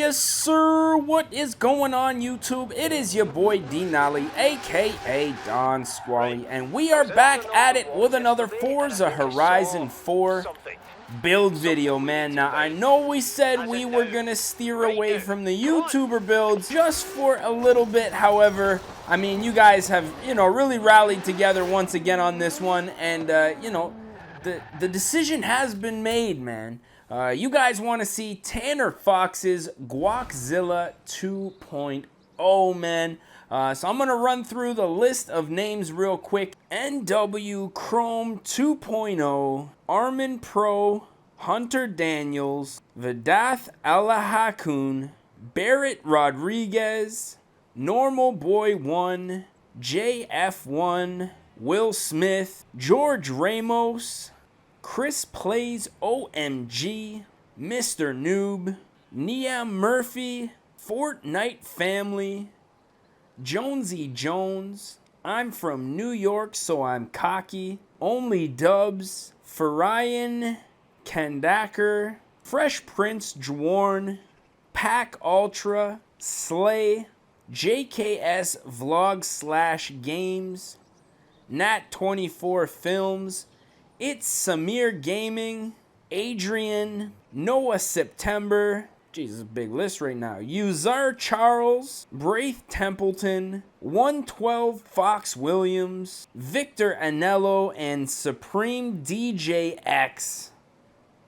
Yes, sir. What is going on, YouTube? It is your boy D Nolly, aka Don Squally, and we are back at it with another Forza Horizon 4 build video, man. Now, I know we said we were gonna steer away from the YouTuber builds just for a little bit. However, I mean, you guys have, really rallied together once again on this one, and, the decision has been made, man. You guys want to see Tanner Fox's Guaczilla 2.0, man. So I'm going to run through the list of names real quick. NW Chrome 2.0, Armin Pro, Hunter Daniels, Vedath Alahakun, Barrett Rodriguez, Normal Boy 1, JF1, Will Smith, George Ramos, Chris Plays OMG, Mr. Noob, Nia Murphy, Fortnite Family, Jonesy Jones, I'm from New York so I'm cocky, Only Dubs, Farian Kandaker, Fresh Prince Dwarn, Pack Ultra, Slay, JKS Vlog / Games, Nat24 Films, It's Samir Gaming, Adrian, Noah September, Jesus, big list right now, Uzar Charles, Braith Templeton, 112 Fox Williams, Victor Anello, and Supreme DJX.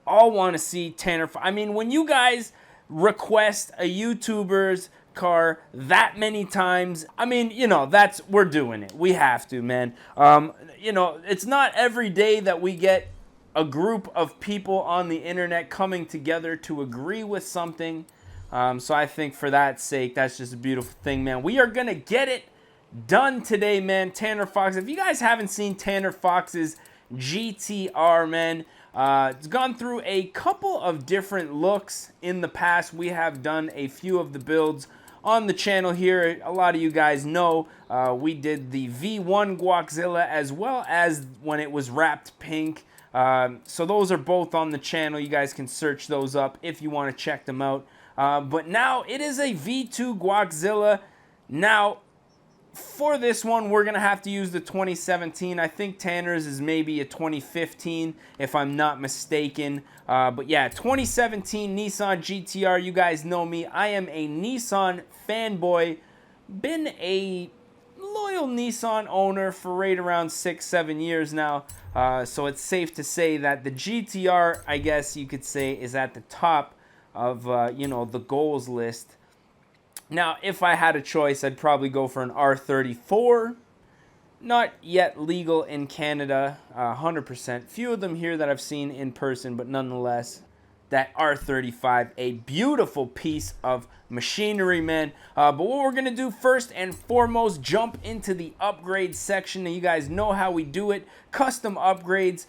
All want to see Tanner. I mean, when you guys request a YouTuber's car that many times, I mean, we're doing it. We have to, man. It's not every day that we get a group of people on the internet coming together to agree with something. So I think for that sake, that's just a beautiful thing, man. We are gonna get it done today, man. Tanner Fox. If you guys haven't seen Tanner Fox's GTR, man, it's gone through a couple of different looks in the past. We have done a few of the builds on the channel here. A lot of you guys know we did the V1 Guaczilla as well as when it was wrapped pink. So those are both on the channel. You guys can search those up if you want to check them out. But now it is a V2 Guaczilla. Now, for this one, we're going to have to use the 2017. I think Tanner's is maybe a 2015, if I'm not mistaken. But yeah, 2017 Nissan GTR. You guys know me. I am a Nissan fanboy. Been a loyal Nissan owner for right around 6-7 years now. So it's safe to say that the GTR, I guess you could say, is at the top of, the goals list. Now, if I had a choice, I'd probably go for an R34. Not yet legal in Canada, 100%. Few of them here that I've seen in person, but nonetheless, that R35, a beautiful piece of machinery, man. But what we're going to do first and foremost, jump into the upgrade section. And you guys know how we do it. Custom upgrades.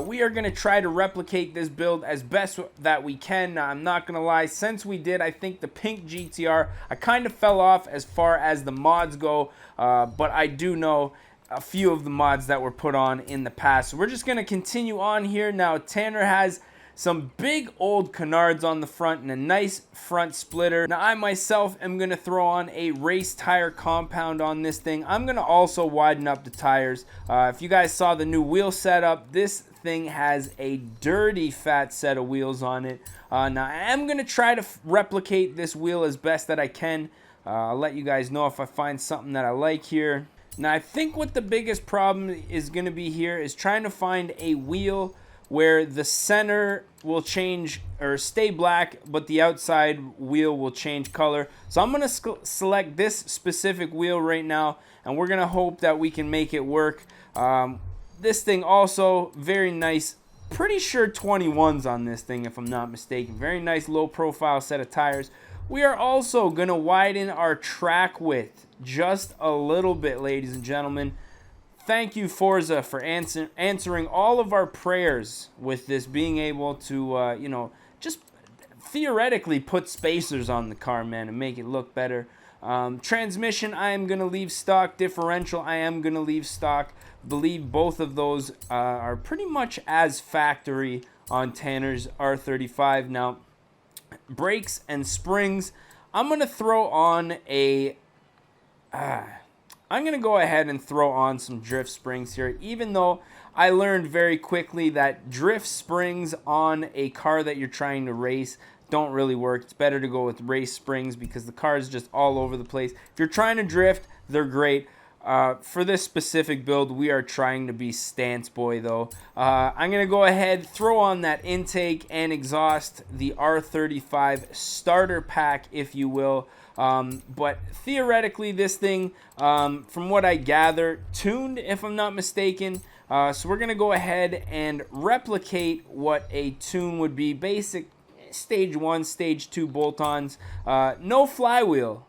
We are going to try to replicate this build as best that we can. Now, I'm not going to lie. Since we did, I think, the pink GTR, I kind of fell off as far as the mods go. But I do know a few of the mods that were put on in the past. So we're just going to continue on here. Now, Tanner has some big old canards on the front and a nice front splitter. Now, I myself am going to throw on a race tire compound on this thing. I'm going to also widen up the tires. If you guys saw the new wheel setup, this thing has a dirty fat set of wheels on it. Now, I am going to try to replicate this wheel as best that I can. I'll let you guys know if I find something that I like here. Now, I think what the biggest problem is going to be here is trying to find a wheel where the center will change or stay black, but the outside wheel will change color. So I'm going to select this specific wheel right now, and we're going to hope that we can make it work. This thing also, very nice. Pretty sure 21s on this thing, if I'm not mistaken. Very nice low profile set of tires. We are also going to widen our track width just a little bit, ladies and gentlemen. Thank you, Forza, for answering all of our prayers with this, being able to, just theoretically put spacers on the car, man, and make it look better. Transmission, I am going to leave stock. Differential, I am going to leave stock. Believe both of those are pretty much as factory on Tanner's R35. Now, brakes and springs, I'm going to throw on a... I'm going to go ahead and throw on some drift springs here, even though I learned very quickly that drift springs on a car that you're trying to race don't really work. It's better to go with race springs because the car is just all over the place. If you're trying to drift, they're great. For this specific build, we are trying to be stance boy though. I'm going to go ahead, throw on that intake and exhaust, the R35 starter pack, if you will. But theoretically, this thing, from what I gather, tuned, if I'm not mistaken. So we're going to go ahead and replicate what a tune would be. Basic stage 1, stage 2 bolt-ons. No flywheel,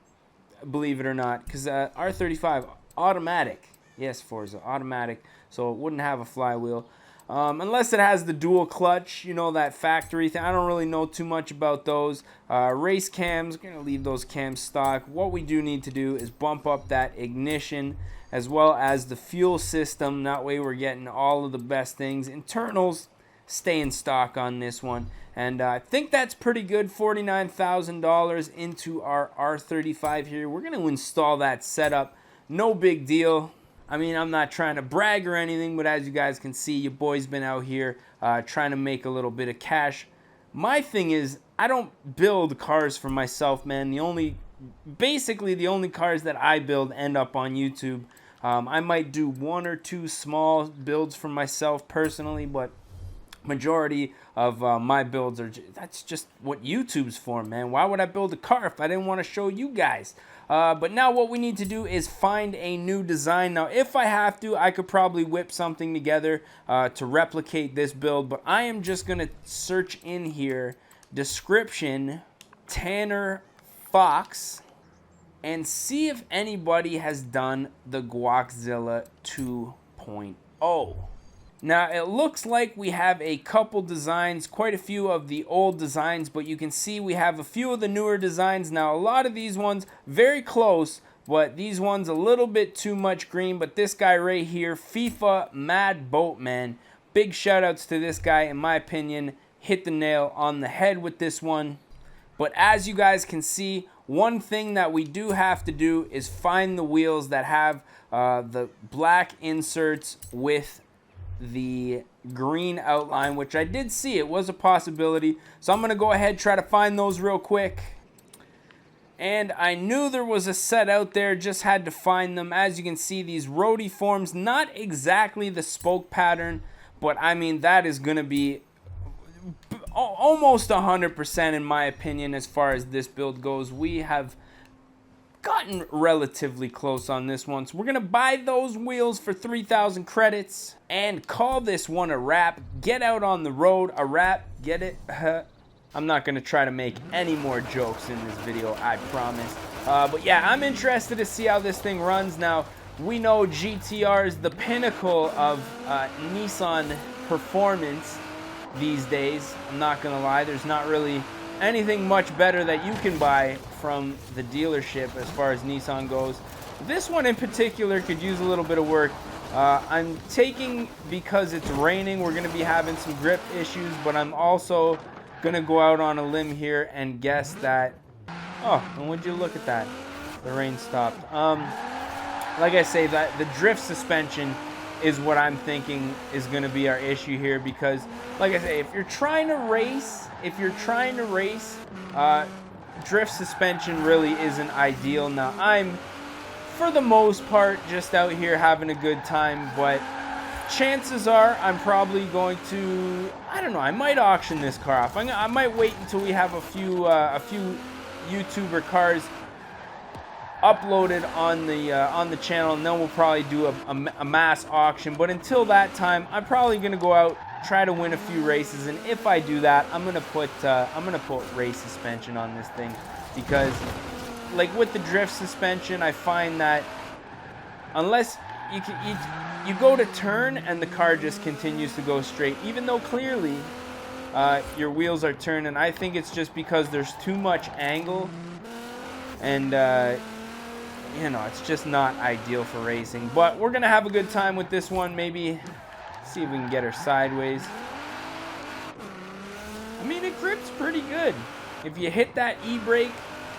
believe it or not, because R35 automatic. Yes, Forza, automatic. So it wouldn't have a flywheel. Unless it has the dual clutch, you know, that factory thing. I don't really know too much about those. Race cams, we're going to leave those cams stock. What we do need to do is bump up that ignition as well as the fuel system. That way we're getting all of the best things. Internals stay in stock on this one. And I think that's pretty good. $49,000 into our R35 here. We're going to install that setup. No big deal. I mean, I'm not trying to brag or anything, but as you guys can see, your boy's been out here trying to make a little bit of cash. My thing is, I don't build cars for myself, man. Basically, the only cars that I build end up on YouTube. I might do 1 or 2 small builds for myself personally, but majority of my builds are that's just what YouTube's for, man. Why would I build a car if I didn't want to show you guys? But now what we need to do is find a new design. Now, if I have to, I could probably whip something together to replicate this build, but I am just going to search in here, description, Tanner Fox, and see if anybody has done the Guaczilla 2.0. Now, it looks like we have a couple designs, quite a few of the old designs, but you can see we have a few of the newer designs. Now, a lot of these ones, very close, but these ones a little bit too much green. But this guy right here, FIFA Mad Boatman, big shout outs to this guy, in my opinion, hit the nail on the head with this one. But as you guys can see, one thing that we do have to do is find the wheels that have the black inserts with the green outline, which I did see. It was a possibility. So I'm going to go ahead, try to find those real quick. And I knew there was a set out there, just had to find them. As you can see, these roadie forms, not exactly the spoke pattern, but I mean, that is going to be almost 100% in my opinion as far as this build goes. We have gotten relatively close on this one, so we're gonna buy those wheels for 3,000 credits and call this one a wrap. Get out on the road, a wrap, get it? I'm not gonna try to make any more jokes in this video, I promise. But yeah, I'm interested to see how this thing runs. Now, we know GTR is the pinnacle of Nissan performance these days. I'm not gonna lie, there's not really anything much better that you can buy from the dealership as far as Nissan goes. This one in particular could use a little bit of work. I'm taking, because it's raining, we're going to be having some grip issues, but I'm also going to go out on a limb here and guess that... Oh, and would you look at that? The rain stopped. Like I say, that the drift suspension is what I'm thinking is going to be our issue here, because, like I say, if you're trying to race, drift suspension really isn't ideal. Now, I'm, for the most part, just out here having a good time, but chances are I'm probably going to, I don't know, I might auction this car off. I might wait until we have a few YouTuber cars uploaded on the channel, and then we'll probably do a mass auction. But until that time, I'm probably gonna go out, try to win a few races, and if I do that, I'm gonna put race suspension on this thing, because like with the drift suspension, I find that unless you go to turn and the car just continues to go straight, even though clearly your wheels are turning. I think it's just because there's too much angle, and you know, it's just not ideal for racing. But we're gonna have a good time with this one. Maybe see if we can get her sideways. I mean, it grips pretty good. If you hit that e-brake,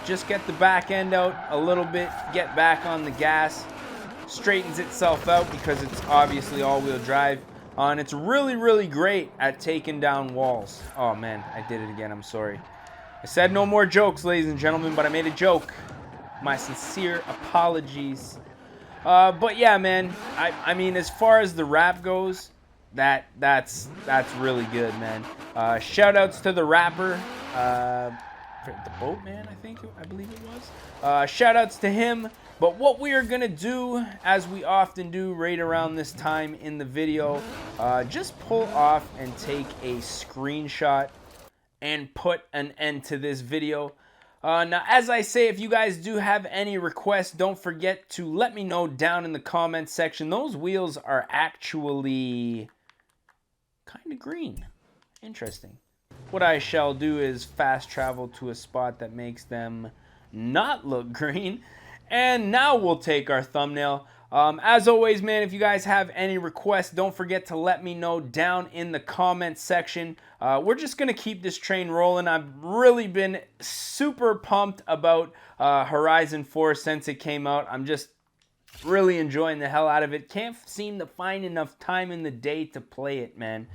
just get the back end out a little bit, get back on the gas, straightens itself out because it's obviously all-wheel drive. And it's really, really great at taking down walls. Oh man, I did it again, I'm sorry. I said no more jokes, ladies and gentlemen, but I made a joke. My sincere apologies. But yeah, man, I mean, as far as the rap goes, that's really good, man. Shout outs to the rapper, the Boatman, I believe it was. Shout outs to him. But what we are gonna do, as we often do right around this time in the video, just pull off and take a screenshot and put an end to this video. Now, as I say, if you guys do have any requests, don't forget to let me know down in the comments section. Those wheels are actually kind of green. Interesting. What I shall do is fast travel to a spot that makes them not look green. And now we'll take our thumbnail. As always, man, if you guys have any requests, don't forget to let me know down in the comments section. We're just going to keep this train rolling. I've really been super pumped about Horizon 4 since it came out. I'm just really enjoying the hell out of it. Can't seem to find enough time in the day to play it, man.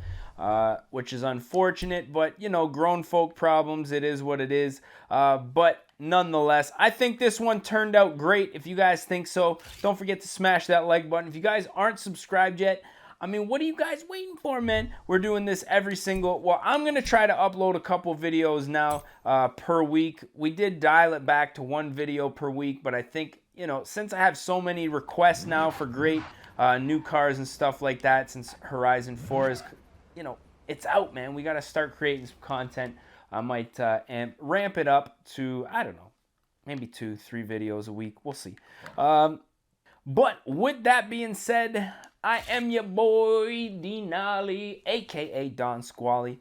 Which is unfortunate, but, you know, grown folk problems. It is what it is. But nonetheless, I think this one turned out great. If you guys think so, don't forget to smash that like button. If you guys aren't subscribed yet, I mean, what are you guys waiting for, man? We're doing this every single... Well, I'm going to try to upload a couple videos now per week. We did dial it back to one video per week, but I think, you know, since I have so many requests now for great new cars and stuff like that, since Horizon 4 is, you know, it's out, man. We got to start creating some content. I might ramp it up to, I don't know, maybe 2-3 videos a week. We'll see. But with that being said, I am your boy, Denali, a.k.a. Don Squally.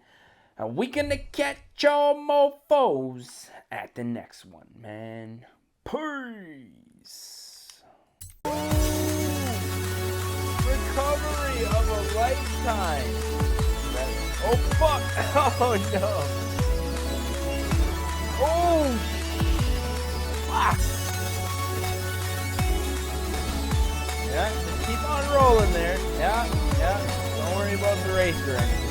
And we gonna catch y'all mofos at the next one, man. Peace. Recovery of a lifetime. Oh, fuck. Oh, no. Oh, fuck. Yeah, just keep on rolling there. Yeah. Don't worry about the racer anymore.